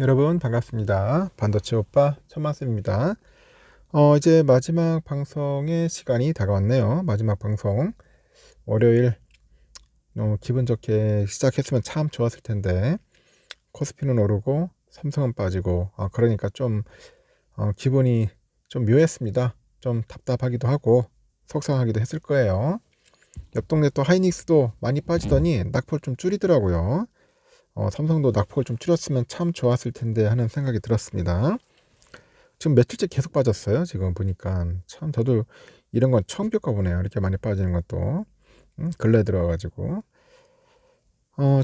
여러분 반갑습니다. 반도체 오빠 천만쌤입니다. 이제 마지막 방송의 시간이 다가왔네요. 마지막 방송 월요일 기분 좋게 시작했으면 참 좋았을 텐데 코스피는 오르고 삼성은 빠지고 그러니까 좀 기분이 좀 묘했습니다. 좀 답답하기도 하고 속상하기도 했을 거예요. 옆 동네 또 하이닉스도 많이 빠지더니 낙폭 좀 줄이더라고요. 삼성도 낙폭을 좀 줄였으면 참 좋았을 텐데 하는 생각이 들었습니다. 지금 며칠째 계속 빠졌어요. 지금 보니까 참 저도 이런 건 처음 겪어보네요. 이렇게 많이 빠지는 것도 근래 들어가지고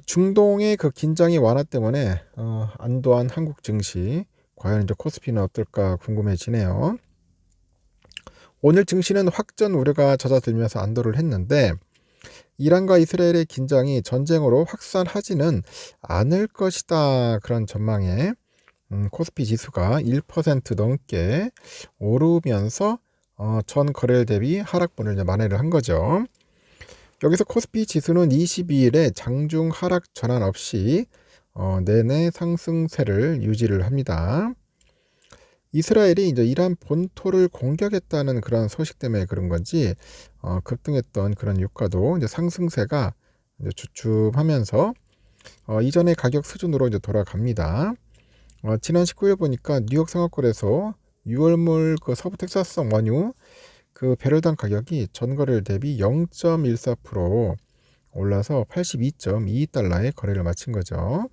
중동의 그 긴장이 완화 때문에 안도한 한국 증시 과연 이제 코스피는 어떨까 궁금해지네요. 오늘 증시는 확전 우려가 잦아들면서 안도를 했는데 이란과 이스라엘의 긴장이 전쟁으로 확산하지는 않을 것이다 그런 전망에 코스피 지수가 1% 넘게 오르면서 전 거래일 대비 하락분을 이제 만회를 한 거죠. 여기서 코스피 지수는 22일에 장중 하락 전환 없이 내내 상승세를 유지를 합니다. 이스라엘이 이제 이란 본토를 공격했다는 그런 소식 때문에 그런 건지 급등했던 그런 유가도 이제 상승세가 이제 주춤하면서 이전의 가격 수준으로 이제 돌아갑니다. 지난 19일 보니까 뉴욕 상하권에서 6월물 그 서부 텍사스성 원유 그 배럴당 가격이 전거래일 대비 0.14% 올라서 82.22달러에 거래를 마친 거죠.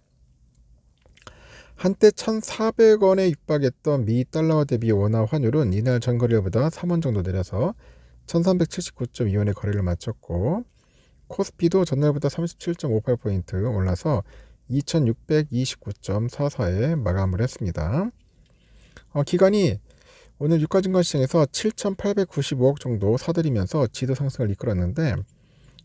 한때 1,400원에 육박했던 미 달러화 대비 원화 환율은 이날 전거래일보다 3원 정도 내려서 1,379.2원에 거래를 마쳤고 코스피도 전날보다 37.58포인트 올라서 2,629.44에 마감을 했습니다. 기관이 오늘 유가증권시장에서 7,895억 정도 사들이면서 지도 상승을 이끌었는데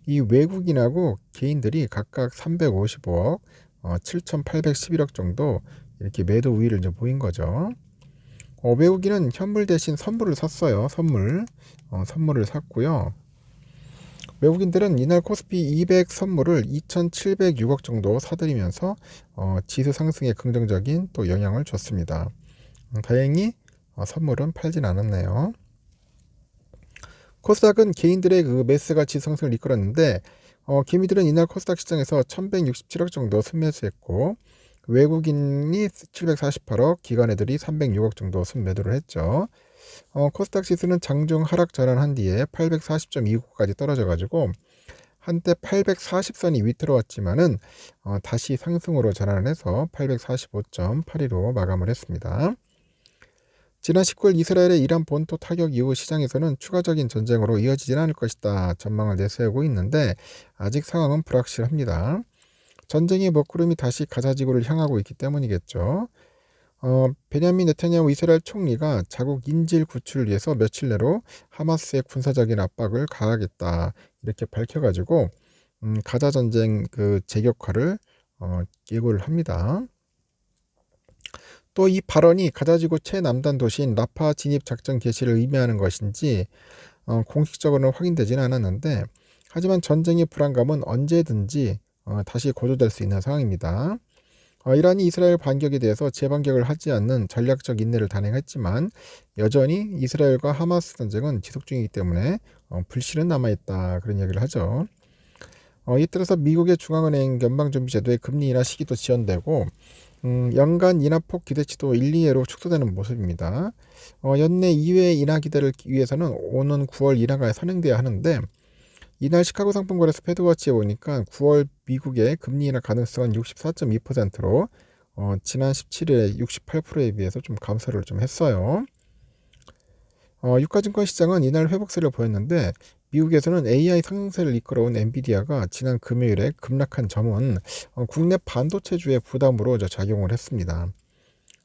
이 외국인하고 개인들이 각각 355억, 7,811억 정도 이렇게 매도 우위를 이제 보인 거죠. 외국인은 현물 대신 선물을 샀어요. 선물을 샀고요. 외국인들은 이날 코스피 200 선물을 2,706억 정도 사들이면서 지수 상승에 긍정적인 또 영향을 줬습니다. 다행히 선물은 팔진 않았네요. 코스닥은 개인들의 그 매수가 지수 상승을 이끌었는데 개미들은 이날 코스닥 시장에서 1,167억 정도 순매수했고 외국인이 748억, 기관애들이 306억 정도 순매도를 했죠. 코스닥 지수는 장중 하락 전환한 뒤에 840.29까지 떨어져가지고 한때 840선이 위태로웠지만은 다시 상승으로 전환을 해서 845.82로 마감을 했습니다. 지난 19일 이스라엘의 이란 본토 타격 이후 시장에서는 추가적인 전쟁으로 이어지진 않을 것이다 전망을 내세우고 있는데 아직 상황은 불확실합니다. 전쟁의 먹구름이 다시 가자지구를 향하고 있기 때문이겠죠. 베냐민 네타냐후 이스라엘 총리가 자국 인질 구출을 위해서 며칠 내로 하마스의 군사적인 압박을 가하겠다 이렇게 밝혀가지고 가자 전쟁 그 재격화를 예고를 합니다. 또 이 발언이 가자지구 최남단 도시인 라파 진입 작전 개시를 의미하는 것인지 공식적으로는 확인되지는 않았는데 하지만 전쟁의 불안감은 언제든지 다시 고조될 수 있는 상황입니다. 이란이 이스라엘 반격에 대해서 재반격을 하지 않는 전략적 인내를 단행했지만 여전히 이스라엘과 하마스 전쟁은 지속 중이기 때문에 불씨는 남아있다 그런 이야기를 하죠. 이에 따라서 미국의 중앙은행 연방준비제도의 금리 인하 시기도 지연되고 연간 인하폭 기대치도 1, 2회로 축소되는 모습입니다. 연내 2회 인하 기대를 위해서는 오는 9월 인하가 선행돼야 하는데 이날 시카고 상품거래소 패드워치에 보니까 9월 미국의 금리 인하 가능성은 64.2%로 지난 17일에 68%에 비해서 좀 감소를 좀 했어요. 유가증권 시장은 이날 회복세를 보였는데 미국에서는 AI 상승세를 이끌어온 엔비디아가 지난 금요일에 급락한 점은 국내 반도체주의 부담으로 작용을 했습니다.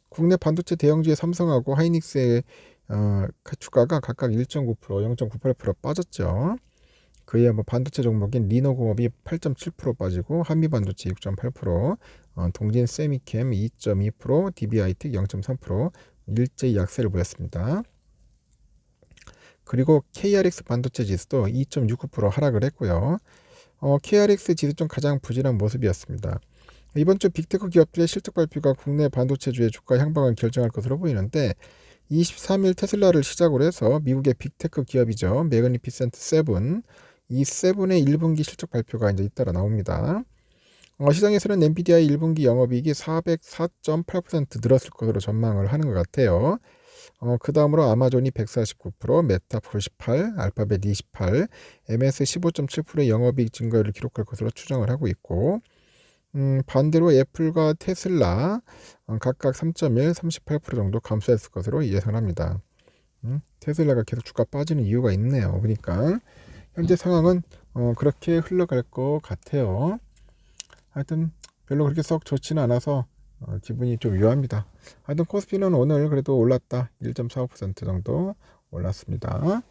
국내 반도체 대형주의 삼성하고 하이닉스의 주가가 각각 1.9%, 0.98% 빠졌죠. 그에 뭐 반도체 종목인 리노공업이 8.7% 빠지고 한미반도체 6.8%, 동진 세미캠 2.2%, DBI텍 0.3% 일제히 약세를 보였습니다. 그리고 KRX 반도체 지수도 2.69% 하락을 했고요. KRX 지수 중 가장 부진한 모습이었습니다. 이번 주 빅테크 기업들의 실적 발표가 국내 반도체주의 주가 향방을 결정할 것으로 보이는데 23일 테슬라를 시작으로 해서 미국의 빅테크 기업이죠. 매그니피센트 세븐, 이 세븐의 1분기 실적 발표가 이제 잇따라 나옵니다. 시장에서는 엔비디아의 1분기 영업이익이 404.8% 늘었을 것으로 전망을 하는 것 같아요. 그 다음으로 아마존이 149%, 메타 98, 알파벳 28, MS 15.7%의 영업이익 증가율을 기록할 것으로 추정을 하고 있고, 반대로 애플과 테슬라 각각 3.1, 38% 정도 감소했을 것으로 예상합니다. 테슬라가 계속 주가 빠지는 이유가 있네요. 그러니까 현재 상황은 그렇게 흘러갈 것 같아요. 하여튼 별로 그렇게 썩 좋지는 않아서 기분이 좀 묘합니다. 하여튼 코스피는 오늘 그래도 올랐다. 1.45% 정도 올랐습니다.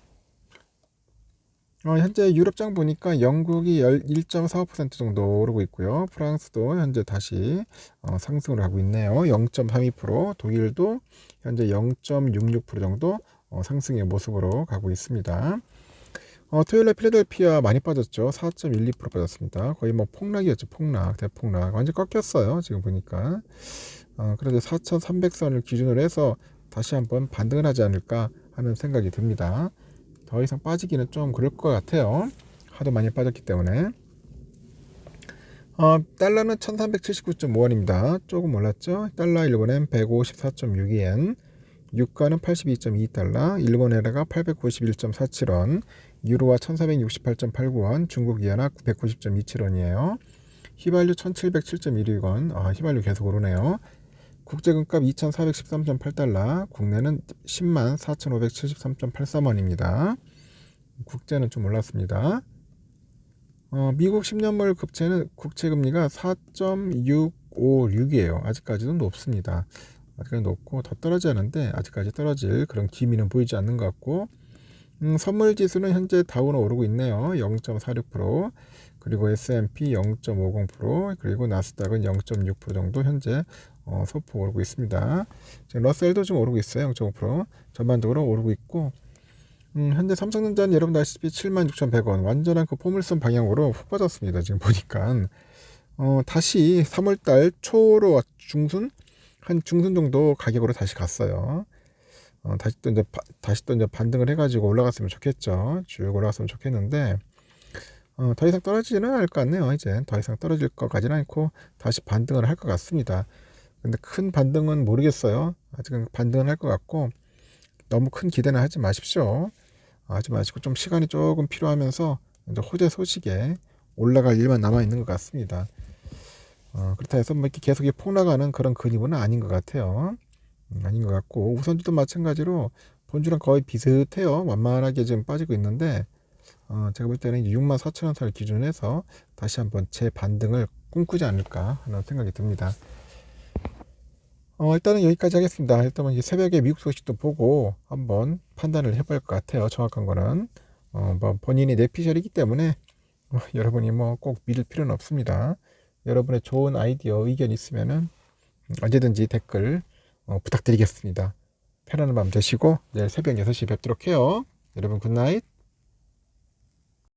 현재 유럽장 보니까 영국이 1.45% 정도 오르고 있고요. 프랑스도 현재 다시 상승을 하고 있네요. 0.32%, 독일도 현재 0.66% 정도 상승의 모습으로 가고 있습니다. 토요일에 필라델피아 많이 빠졌죠. 4.12% 빠졌습니다. 거의 뭐 폭락이었죠. 폭락, 대폭락. 완전 꺾였어요. 지금 보니까. 그래도 4,300선을 기준으로 해서 다시 한번 반등을 하지 않을까 하는 생각이 듭니다. 더 이상 빠지기는 좀 그럴 것 같아요. 하도 많이 빠졌기 때문에. 달러는 1379.5원입니다. 조금 올랐죠. 달러 1원엔 154.62엔, 유가는 82.2달러, 일본에다가 891.47원, 유로와 1468.89원, 중국 위안화 990.27원이에요. 휘발유 1707.16원, 휘발유 계속 오르네요. 국제금값 2413.8달러, 국내는 10만 4573.83원입니다. 국제는 좀 올랐습니다. 미국 10년물 국채금리가 4.656이에요. 아직까지는 높습니다. 아직까지 높고 더 떨어지는데 아직까지 떨어질 그런 기미는 보이지 않는 것 같고, 선물지수는 현재 다우는 오르고 있네요. 0.46%, 그리고 S&P 0.50%, 그리고 나스닥은 0.6% 정도 현재 소폭 오르고 있습니다. 러셀도 좀 오르고 있어요. 0.5%. 전반적으로 오르고 있고, 현재 삼성전자는 여러분 아시다시피 76,100원 완전한 그 포물선 방향으로 훅 빠졌습니다. 지금 보니까 다시 3월달 초로 한 중순 정도 가격으로 다시 갔어요. 다시 또 이제 반등을 해가지고 올라갔으면 좋겠죠. 쭉 올라갔으면 좋겠는데 더 이상 떨어지지는 않을 것 같네요. 이제 더 이상 떨어질 것 같지는 않고 다시 반등을 할 것 같습니다. 근데 큰 반등은 모르겠어요. 아직은 반등은 할 것 같고, 너무 큰 기대는 하지 마십시오. 하지 마시고 좀 시간이 조금 필요하면서 이제 호재 소식에 올라갈 일만 남아 있는 것 같습니다. 그렇다 해서 뭐 이렇게 계속 폭락하는 그런 그림은 아닌 것 같아요. 아닌 것 같고, 우선주도 마찬가지로 본주랑 거의 비슷해요. 완만하게 지금 빠지고 있는데, 제가 볼 때는 64,000원 선을 기준으로 해서 다시 한번 재반등을 꿈꾸지 않을까 하는 생각이 듭니다. 일단은 여기까지 하겠습니다. 일단은 이제 새벽에 미국 소식도 보고 한번 판단을 해볼 것 같아요. 정확한 거는 뭐 본인이 내피셜이기 때문에 여러분이 뭐 꼭 믿을 필요는 없습니다. 여러분의 좋은 아이디어, 의견 있으면은 언제든지 댓글 부탁드리겠습니다. 편안한 밤 되시고 내일 새벽 6시 뵙도록 해요. 여러분 굿나잇.